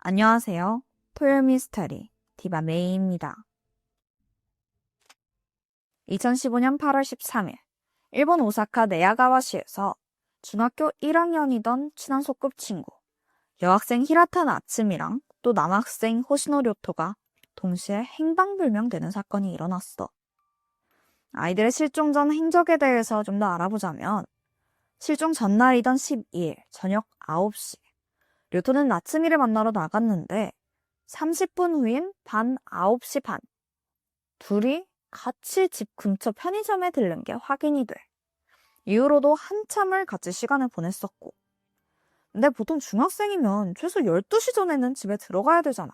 안녕하세요. 토요일 미스터리 디바 메이입니다. 2015년 8월 13일 일본 오사카 네야가와시에서 중학교 1학년이던 친한 소꿉친구 여학생 히라타 나츠미랑 또 남학생 호시노 료토가 동시에 행방불명되는 사건이 일어났어. 아이들의 실종 전 행적에 대해서 좀 더 알아보자면 실종 전날이던 12일 저녁 9시 료토는 나츠미를 만나러 나갔는데 30분 후인 밤 9시 반 둘이 같이 집 근처 편의점에 들른 게 확인이 돼. 이후로도 한참을 같이 시간을 보냈었고. 근데 보통 중학생이면 최소 12시 전에는 집에 들어가야 되잖아.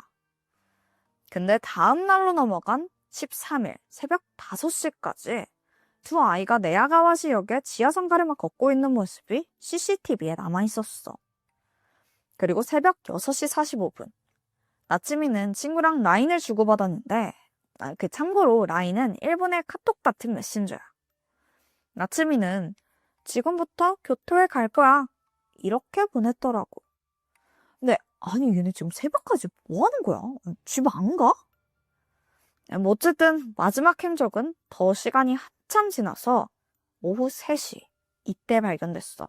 근데 다음 날로 넘어간 13일 새벽 5시까지 두 아이가 네야가와시역의 지하상 가를 막 걷고 있는 모습이 CCTV에 남아있었어. 그리고 새벽 6시 45분 나츠미는 친구랑 라인을 주고받았는데 참고로 라인은 일본의 카톡 같은 메신저야. 나츠미는 지금부터 교토에 갈 거야 이렇게 보냈더라고. 근데 아니 얘네 지금 새벽까지 뭐 하는 거야? 집 안 가? 뭐 어쨌든 마지막 행적은 더 시간이 한참 지나서 오후 3시 이때 발견됐어.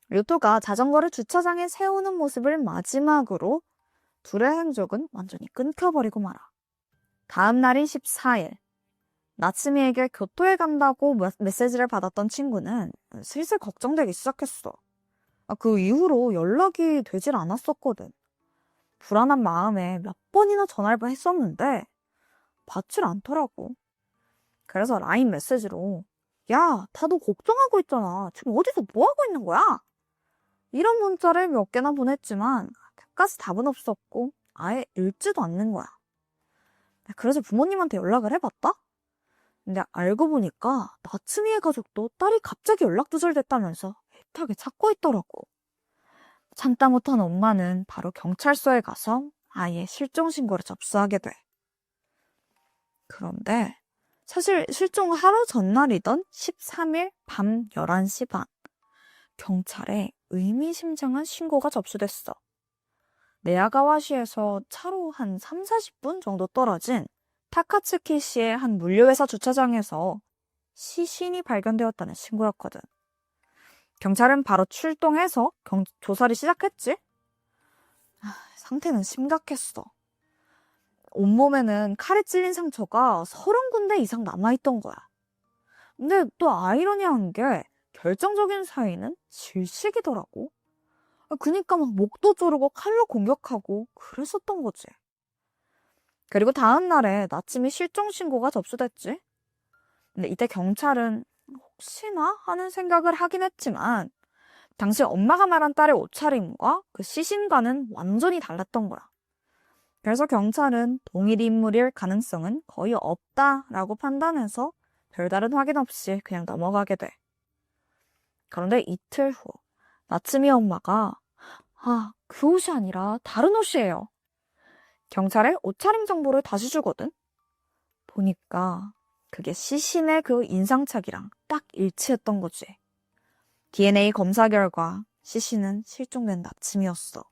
료토가 자전거를 주차장에 세우는 모습을 마지막으로 둘의 행적은 완전히 끊겨버리고 말아. 다음 날인 14일 나츠미에게 교토에 간다고 메시지를 받았던 친구는 슬슬 걱정되기 시작했어. 그 이후로 연락이 되질 않았었거든. 불안한 마음에 몇 번이나 전화를 했었는데 받질 않더라고. 그래서 라인 메시지로 야, 다들 걱정하고 있잖아. 지금 어디서 뭐 하고 있는 거야? 이런 문자를 몇 개나 보냈지만 끝까지 답은 없었고 아예 읽지도 않는 거야. 그래서 부모님한테 연락을 해봤다? 근데 알고 보니까 나츠미의 가족도 딸이 갑자기 연락 두절됐다면서 애타게 찾고 있더라고. 참다 못한 엄마는 바로 경찰서에 가서 아이의 실종 신고를 접수하게 돼. 그런데 사실 실종 하루 전날이던 13일 밤 11시 반 경찰에 의미심장한 신고가 접수됐어. 네야가와시에서 차로 한 3, 40분 정도 떨어진 타카츠키시의 한 물류회사 주차장에서 시신이 발견되었다는 신고였거든. 경찰은 바로 출동해서 조사를 시작했지? 상태는 심각했어. 온몸에는 칼에 찔린 상처가 30군데 이상 남아있던 거야. 근데 또 아이러니한 게 결정적인 사인은 질식이더라고. 그니까 막 목도 조르고 칼로 공격하고 그랬었던 거지. 그리고 다음 날에 나츠미 실종 신고가 접수됐지. 근데 이때 경찰은 혹시나 하는 생각을 하긴 했지만 당시 엄마가 말한 딸의 옷차림과 그 시신과는 완전히 달랐던 거야. 그래서 경찰은 동일 인물일 가능성은 거의 없다라고 판단해서 별다른 확인 없이 그냥 넘어가게 돼. 그런데 이틀 후 나츠미 엄마가 그 옷이 아니라 다른 옷이에요. 경찰에 옷차림 정보를 다시 주거든. 보니까 그게 시신의 그 인상착이랑 딱 일치했던 거지. DNA 검사 결과 시신은 실종된 나츠미였어.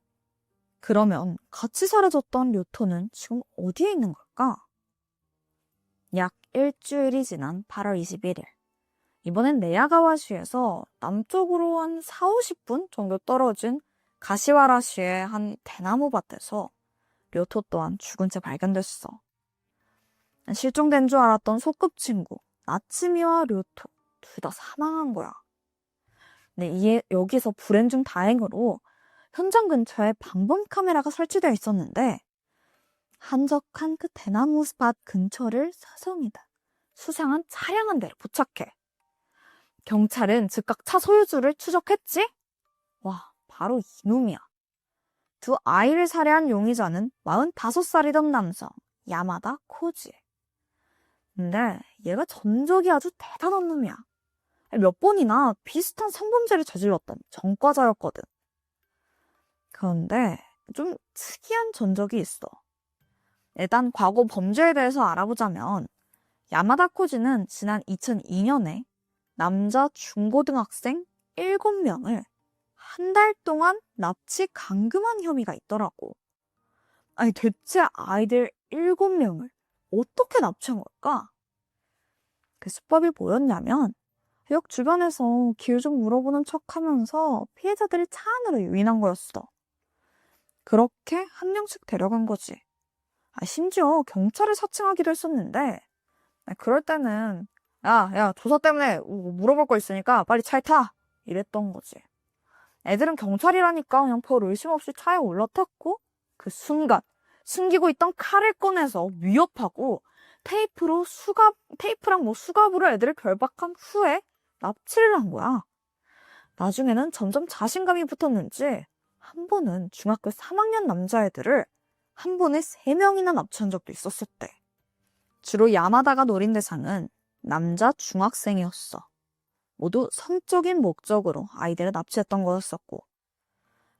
그러면 같이 사라졌던 료토는 지금 어디에 있는 걸까? 약 일주일이 지난 8월 21일. 이번엔 네야가와시에서 남쪽으로 한 4, 50분 정도 떨어진 가시와라시의 한 대나무 밭에서 료토 또한 죽은 채 발견됐어. 실종된 줄 알았던 소꿉친구 나츠미와 료토 둘 다 사망한 거야. 근데 여기서 불행 중 다행으로 현장 근처에 방범 카메라가 설치되어 있었는데 한적한 그 대나무 밭 근처를 수상한 차량 한 대를 포착해. 경찰은 즉각 차 소유주를 추적했지? 와, 바로 이놈이야. 두 아이를 살해한 용의자는 45살이던 남성 야마다 코지. 근데 얘가 전적이 아주 대단한 놈이야. 몇 번이나 비슷한 성범죄를 저질렀던 전과자였거든. 그런데 좀 특이한 전적이 있어. 일단 과거 범죄에 대해서 알아보자면 야마다 코지는 지난 2002년에 남자 중고등학생 7명을 한 달 동안 납치 감금한 혐의가 있더라고. 아니, 대체 아이들 7명을 어떻게 납치한 걸까? 그 수법이 뭐였냐면, 역 주변에서 길 좀 물어보는 척 하면서 피해자들을 차 안으로 유인한 거였어. 그렇게 한 명씩 데려간 거지. 심지어 경찰을 사칭하기도 했었는데, 그럴 때는, 야, 조사 때문에 물어볼 거 있으니까 빨리 차에 타! 이랬던 거지. 애들은 경찰이라니까 그냥 별 의심 없이 차에 올라탔고, 그 순간, 숨기고 있던 칼을 꺼내서 위협하고, 테이프랑 수갑으로 애들을 결박한 후에 납치를 한 거야. 나중에는 점점 자신감이 붙었는지, 한 번은 중학교 3학년 남자애들을 한 번에 3명이나 납치한 적도 있었었대. 주로 야마다가 노린 대상은 남자 중학생이었어. 모두 성적인 목적으로 아이들을 납치했던 거였었고.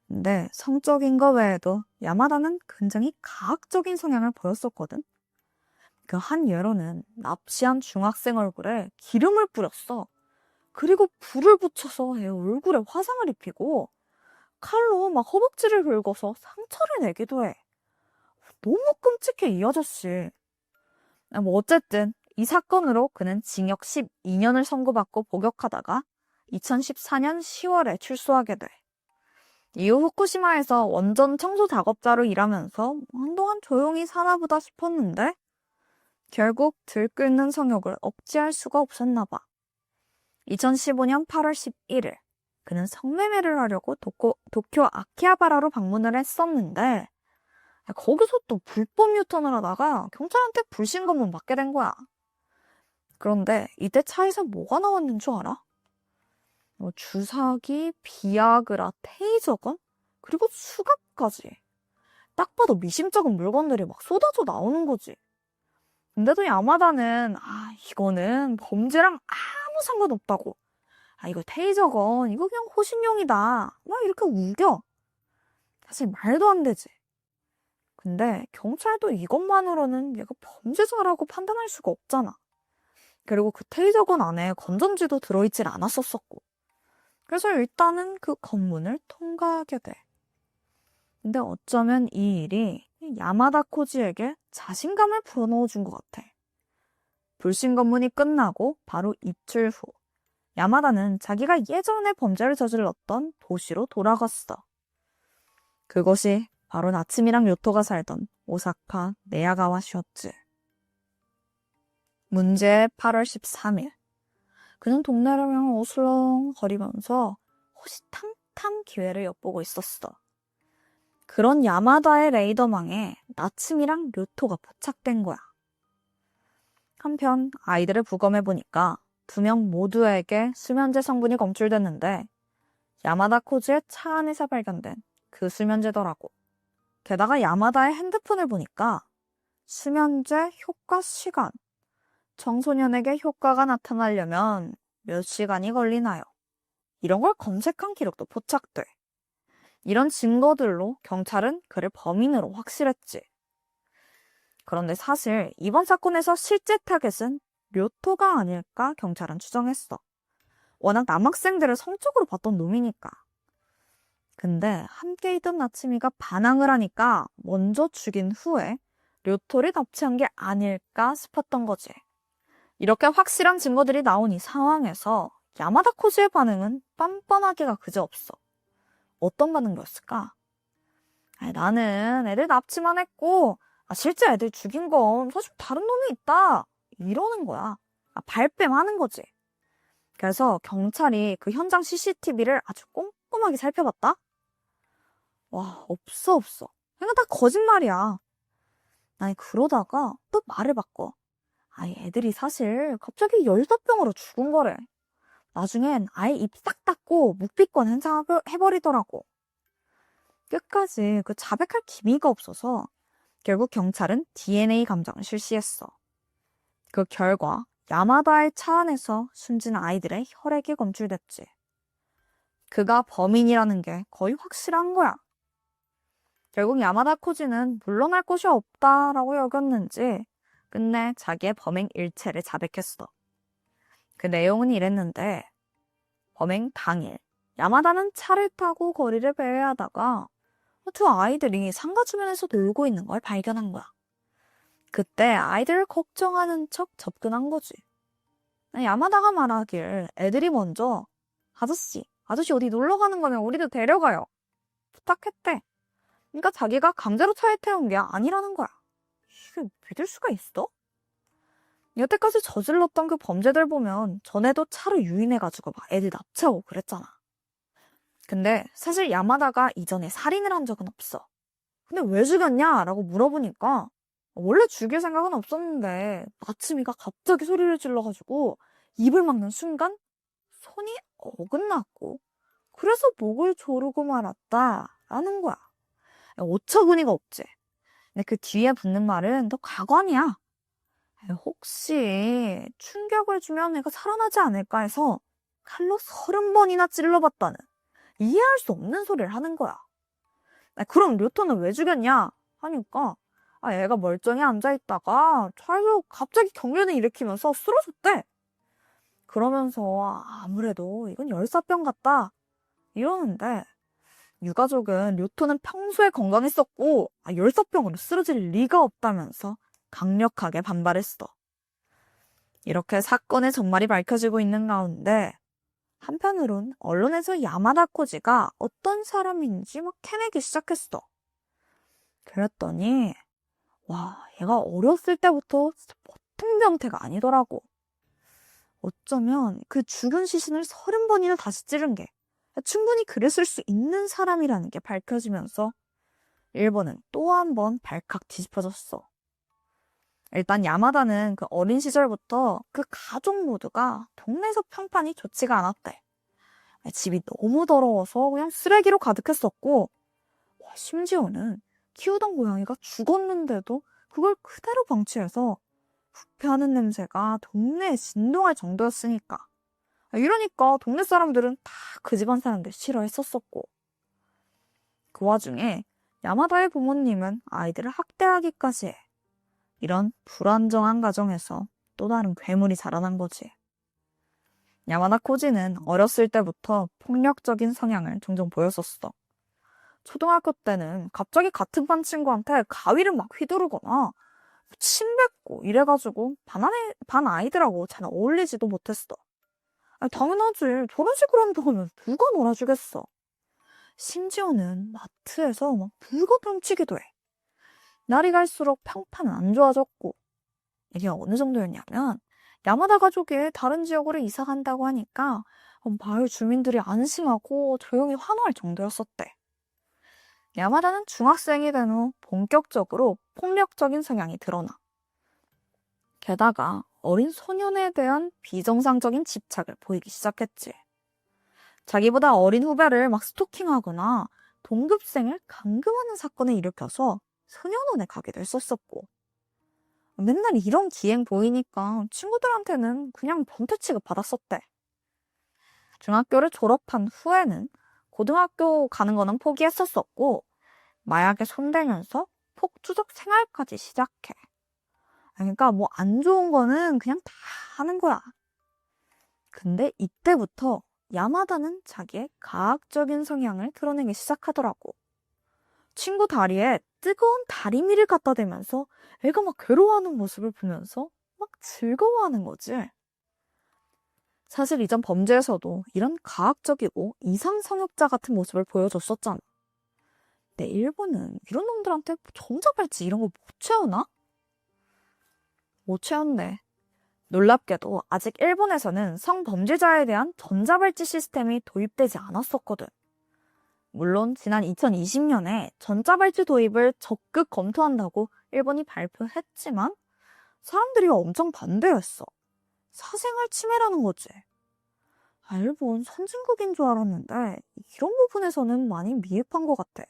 근데 성적인 거 외에도 야마다는 굉장히 가학적인 성향을 보였었거든. 그 한 예로는 납치한 중학생 얼굴에 기름을 뿌렸어. 그리고 불을 붙여서 애 얼굴에 화상을 입히고 칼로 막 허벅지를 긁어서 상처를 내기도 해. 너무 끔찍해, 이 아저씨. 어쨌든 이 사건으로 그는 징역 12년을 선고받고 복역하다가 2014년 10월에 출소하게 돼. 이후 후쿠시마에서 원전 청소 작업자로 일하면서 한동안 조용히 사나 보다 싶었는데 결국 들끓는 성욕을 억제할 수가 없었나 봐. 2015년 8월 11일 그는 성매매를 하려고 도쿄 아키하바라로 방문을 했었는데 거기서 또 불법 유턴을 하다가 경찰한테 불신검문 받게 된 거야. 그런데 이때 차에서 뭐가 나왔는 줄 알아? 주사기, 비아그라, 테이저건, 그리고 수갑까지. 딱 봐도 미심쩍은 물건들이 막 쏟아져 나오는 거지. 근데도 야마다는 이거는 범죄랑 아무 상관없다고. 이거 테이저건, 이거 그냥 호신용이다. 막 이렇게 우겨. 사실 말도 안 되지. 근데 경찰도 이것만으로는 얘가 범죄자라고 판단할 수가 없잖아. 그리고 그 테이저건 안에 건전지도 들어있질 않았었고. 그래서 일단은 그 검문을 통과하게 돼. 근데 어쩌면 이 일이 야마다 코지에게 자신감을 불어넣어준 것 같아. 불신 검문이 끝나고 바로 이틀 후 야마다는 자기가 예전에 범죄를 저질렀던 도시로 돌아갔어. 그것이 바로 나츠미랑 요토가 살던 오사카 네야가와시였지. 문제의 8월 13일. 그는 동네를 그냥 어슬렁거리면서 호시탐탐 기회를 엿보고 있었어. 그런 야마다의 레이더망에 나츠미랑 료토가 포착된 거야. 한편 아이들을 부검해보니까 2명 모두에게 수면제 성분이 검출됐는데 야마다 코즈의 차 안에서 발견된 그 수면제더라고. 게다가 야마다의 핸드폰을 보니까 수면제 효과 시간, 청소년에게 효과가 나타나려면 몇 시간이 걸리나요? 이런 걸 검색한 기록도 포착돼. 이런 증거들로 경찰은 그를 범인으로 확실했지. 그런데 사실 이번 사건에서 실제 타겟은 료토가 아닐까 경찰은 추정했어. 워낙 남학생들을 성적으로 봤던 놈이니까. 근데 함께 있던 나츠미가 반항을 하니까 먼저 죽인 후에 료토를 납치한 게 아닐까 싶었던 거지. 이렇게 확실한 증거들이 나온 이 상황에서 야마다 코즈의 반응은 뻔뻔하기가 그지없어. 어떤 반응이었을까? 나는 애들 납치만 했고 실제 애들 죽인 건 사실 다른 놈이 있다. 이러는 거야. 발뺌하는 거지. 그래서 경찰이 그 현장 CCTV를 아주 꼼꼼하게 살펴봤다? 와, 없어. 그냥 다 거짓말이야. 아니, 그러다가 또 말을 바꿔. 애들이 사실 갑자기 열사병으로 죽은 거래. 나중엔 아예 입 싹 닫고 묵비권 해버리더라고. 끝까지 그 자백할 기미가 없어서 결국 경찰은 DNA 감정을 실시했어. 그 결과 야마다의 차 안에서 숨진 아이들의 혈액이 검출됐지. 그가 범인이라는 게 거의 확실한 거야. 결국 야마다 코지는 물러날 곳이 없다라고 여겼는지 끝내 자기의 범행 일체를 자백했어. 그 내용은 이랬는데 범행 당일 야마다는 차를 타고 거리를 배회하다가 두 아이들이 상가 주변에서 놀고 있는 걸 발견한 거야. 그때 아이들을 걱정하는 척 접근한 거지. 야마다가 말하길 애들이 먼저 아저씨 어디 놀러 가는 거면 우리도 데려가요. 부탁했대. 그러니까 자기가 강제로 차에 태운 게 아니라는 거야. 이게 믿을 수가 있어? 여태까지 저질렀던 그 범죄들 보면 전에도 차로 유인해가지고 막 애들 납치하고 그랬잖아. 근데 사실 야마다가 이전에 살인을 한 적은 없어. 근데 왜 죽였냐? 라고 물어보니까 원래 죽일 생각은 없었는데 나츠미가 갑자기 소리를 질러가지고 입을 막는 순간 손이 어긋났고 그래서 목을 조르고 말았다라는 거야. 어처구니가 없지. 근데 그 뒤에 붙는 말은 더 가관이야. 혹시 충격을 주면 내가 살아나지 않을까 해서 칼로 30번이나 찔러봤다는 이해할 수 없는 소리를 하는 거야. 그럼 료토는 왜 죽였냐? 하니까 애가 멀쩡히 앉아있다가 차에서 갑자기 경련을 일으키면서 쓰러졌대. 그러면서 아무래도 이건 열사병 같다 이러는데 유가족은 료토는 평소에 건강했었고 열사병으로 쓰러질 리가 없다면서 강력하게 반발했어. 이렇게 사건의 전말이 밝혀지고 있는 가운데 한편으론 언론에서 야마다 코지가 어떤 사람인지 막 캐내기 시작했어. 그랬더니 와, 얘가 어렸을 때부터 보통 병태가 아니더라고. 어쩌면 그 죽은 시신을 30번이나 다시 찌른 게 충분히 그랬을 수 있는 사람이라는 게 밝혀지면서 일본은 또 한 번 발칵 뒤집어졌어. 일단 야마다는 그 어린 시절부터 그 가족 모두가 동네에서 평판이 좋지가 않았대. 집이 너무 더러워서 그냥 쓰레기로 가득했었고 심지어는 키우던 고양이가 죽었는데도 그걸 그대로 방치해서 부패하는 냄새가 동네에 진동할 정도였으니까. 이러니까 동네 사람들은 다 그 집안 사람들 싫어했었었고. 그 와중에 야마다의 부모님은 아이들을 학대하기까지 해. 이런 불안정한 가정에서 또 다른 괴물이 자라난 거지. 야마다 코지는 어렸을 때부터 폭력적인 성향을 종종 보였었어. 초등학교 때는 갑자기 같은 반 친구한테 가위를 막 휘두르거나 침 뱉고 이래가지고 반 아이들하고 잘 어울리지도 못했어. 당연하지. 저런 식으로 한다면 누가 놀아주겠어. 심지어는 마트에서 막 물건 훔치기도 해. 날이 갈수록 평판은 안 좋아졌고 이게 어느 정도였냐면 야마다 가족이 다른 지역으로 이사 간다고 하니까 마을 주민들이 안심하고 조용히 환호할 정도였었대. 야마다는 중학생이 된 후 본격적으로 폭력적인 성향이 드러나. 게다가 어린 소년에 대한 비정상적인 집착을 보이기 시작했지. 자기보다 어린 후배를 막 스토킹하거나 동급생을 감금하는 사건을 일으켜서 소년원에 가기도 했었었고. 맨날 이런 기행 보이니까 친구들한테는 그냥 변태 취급 받았었대. 중학교를 졸업한 후에는 고등학교 가는 거는 포기했었었고 마약에 손대면서 폭주적 생활까지 시작해. 그러니까 뭐 안 좋은 거는 그냥 다 하는 거야. 근데 이때부터 야마다는 자기의 가학적인 성향을 드러내기 시작하더라고. 친구 다리에 뜨거운 다리미를 갖다 대면서 애가 막 괴로워하는 모습을 보면서 막 즐거워하는 거지. 사실 이전 범죄에서도 이런 가학적이고 이상성욕자 같은 모습을 보여줬었잖아. 근데 일본은 이런 놈들한테 전자발찌 이런 거 못 채우나? 못 채웠네. 놀랍게도 아직 일본에서는 성범죄자에 대한 전자발찌 시스템이 도입되지 않았었거든. 물론 지난 2020년에 전자발찌 도입을 적극 검토한다고 일본이 발표했지만 사람들이 엄청 반대했어. 사생활 침해라는 거지. 일본 선진국인 줄 알았는데 이런 부분에서는 많이 미흡한 것 같아.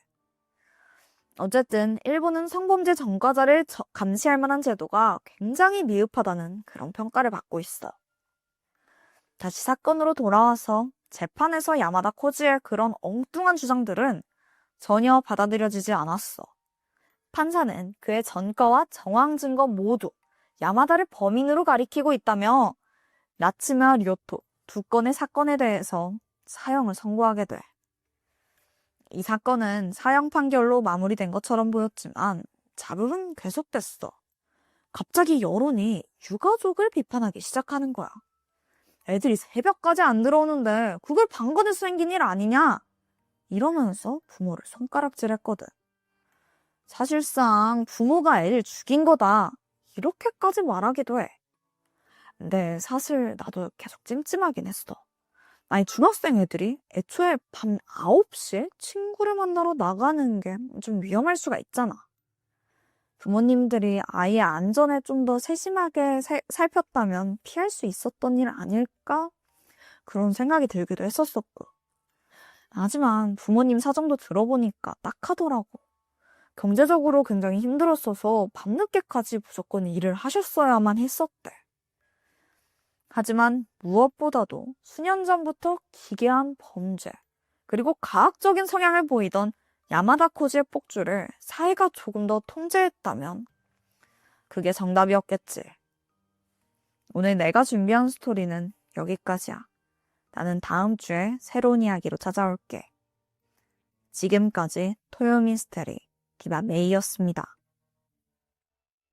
어쨌든 일본은 성범죄 전과자를 감시할 만한 제도가 굉장히 미흡하다는 그런 평가를 받고 있어. 다시 사건으로 돌아와서 재판에서 야마다 코지의 그런 엉뚱한 주장들은 전혀 받아들여지지 않았어. 판사는 그의 전과와 정황 증거 모두 야마다를 범인으로 가리키고 있다며 나츠미와 료토 두 건의 사건에 대해서 사형을 선고하게 돼. 이 사건은 사형 판결로 마무리된 것처럼 보였지만 자극은 계속됐어. 갑자기 여론이 유가족을 비판하기 시작하는 거야. 애들이 새벽까지 안 들어오는데 그걸 방관해서 생긴 일 아니냐? 이러면서 부모를 손가락질했거든. 사실상 부모가 애를 죽인 거다. 이렇게까지 말하기도 해. 근데 사실 나도 계속 찜찜하긴 했어. 아니, 중학생 애들이 애초에 밤 9시에 친구를 만나러 나가는 게 좀 위험할 수가 있잖아. 부모님들이 아이의 안전에 좀 더 세심하게 살폈다면 피할 수 있었던 일 아닐까? 그런 생각이 들기도 했었었고. 하지만 부모님 사정도 들어보니까 딱하더라고. 경제적으로 굉장히 힘들었어서 밤늦게까지 무조건 일을 하셨어야만 했었대. 하지만 무엇보다도 수년 전부터 기괴한 범죄, 그리고 가학적인 성향을 보이던 야마다 코지의 폭주를 사회가 조금 더 통제했다면 그게 정답이었겠지. 오늘 내가 준비한 스토리는 여기까지야. 나는 다음 주에 새로운 이야기로 찾아올게. 지금까지 토요 미스테리 기바 메이였습니다.